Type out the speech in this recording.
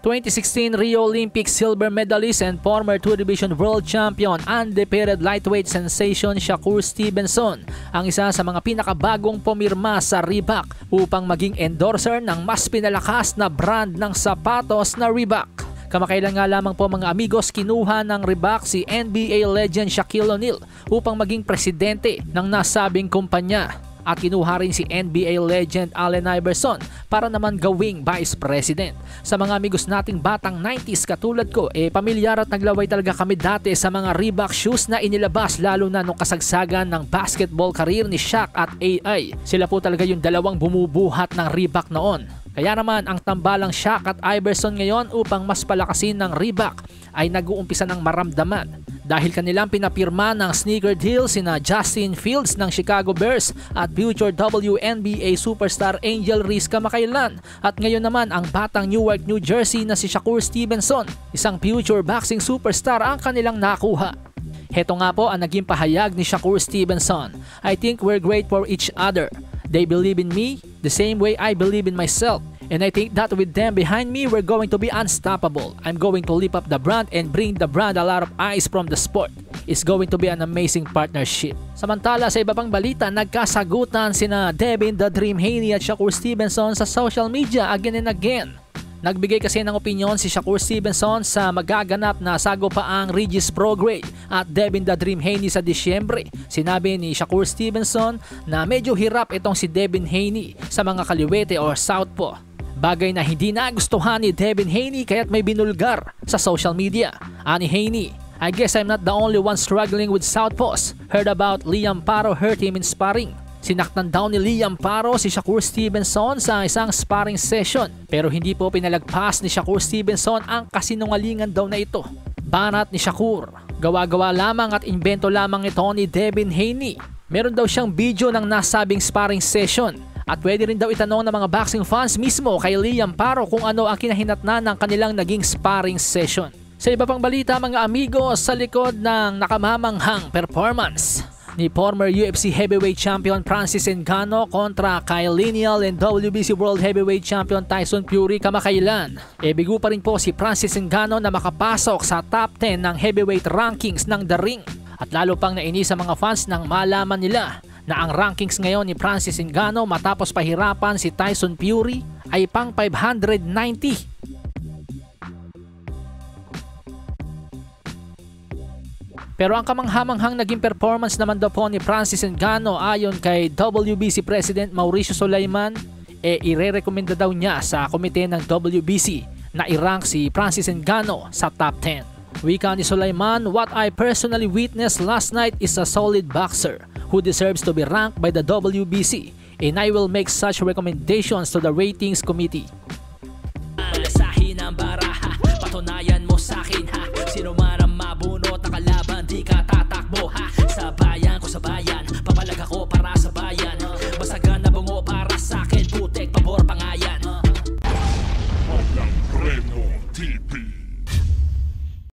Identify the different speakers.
Speaker 1: 2016 Rio Olympics silver medalist and former 2-division world champion undefeated lightweight sensation Shakur Stevenson ang isa sa mga pinakabagong pumirma sa Reebok upang maging endorser ng mas pinalakas na brand ng sapatos na Reebok. Kamakailan nga lamang po mga amigos, kinuha ng Reebok si NBA legend Shaquille O'Neal upang maging presidente ng nasabing kumpanya. At kinuha rin si NBA legend Allen Iverson para naman gawing vice president. Sa mga amigos nating batang 90s katulad ko, pamilyar at naglaway talaga kami dati sa mga Reebok shoes na inilabas lalo na nung kasagsagan ng basketball career ni Shaq at AI. Sila po talaga yung dalawang bumubuhat ng Reebok noon. Kaya naman ang tambalang Shaq at Iverson ngayon upang mas palakasin ng Reebok ay nag-uumpisa ng maramdaman dahil kanilang pinapirma ng sneaker deal sina Justin Fields ng Chicago Bears at future WNBA superstar Angel Reese kamakailan. At ngayon naman ang batang Newark, New Jersey na si Shakur Stevenson, isang future boxing superstar ang kanilang nakuha. Heto nga po ang naging pahayag ni Shakur Stevenson. I think we're great for each other. They believe in me the same way I believe in myself. And I think that with them behind me, we're going to be unstoppable. I'm going to lift up the brand and bring the brand a lot of eyes from the sport. It's going to be an amazing partnership. Samantala sa iba pang balita, nagkasagutan sina Devin The Dream Haney at Shakur Stevenson sa social media again and again. Nagbigay kasi ng opinyon si Shakur Stevenson sa magaganap na sagupaang Regis Prograde at Devin The Dream Haney sa Disyembre. Sinabi ni Shakur Stevenson na medyo hirap itong si Devin Haney sa mga kaliwete or southpaw. Bagay na hindi nagustuhan ni Devin Haney kaya't may binulgar sa social media. Ani Haney, I guess I'm not the only one struggling with southpaws. Heard about Liam Paro hurt him in sparring. Sinaktan daw ni Liam Paro si Shakur Stevenson sa isang sparring session pero hindi po pinalagpas ni Shakur Stevenson ang kasinungalingan daw na ito. Banat ni Shakur, gawa-gawa lamang at imbento lamang ito ni Devin Haney. Meron daw siyang video ng nasabing sparring session at pwede rin daw itanong ng mga boxing fans mismo kay Liam Paro kung ano ang kinahinatnan ng kanilang naging sparring session. Sa iba pang balita mga amigos, sa likod ng nakamamanghang performance ni former UFC Heavyweight Champion Francis Ngannou kontra Kyle Linial and WBC World Heavyweight Champion Tyson Fury kamakailan, bigo pa rin po si Francis Ngannou na makapasok sa top 10 ng heavyweight rankings ng The Ring. At lalo pang nainis sa mga fans nang malaman nila na ang rankings ngayon ni Francis Ngannou matapos pahirapan si Tyson Fury ay pang 590. Pero ang kamanghamanghang naging performance naman daw po ni Francis Ngannou ayon kay WBC President Mauricio Sulaiman, ire-recommenda daw niya sa komite ng WBC na i-rank si Francis Ngannou sa top 10. Wika ni Sulaiman, what I personally witnessed last night is a solid boxer who deserves to be ranked by the WBC and I will make such recommendations to the ratings committee.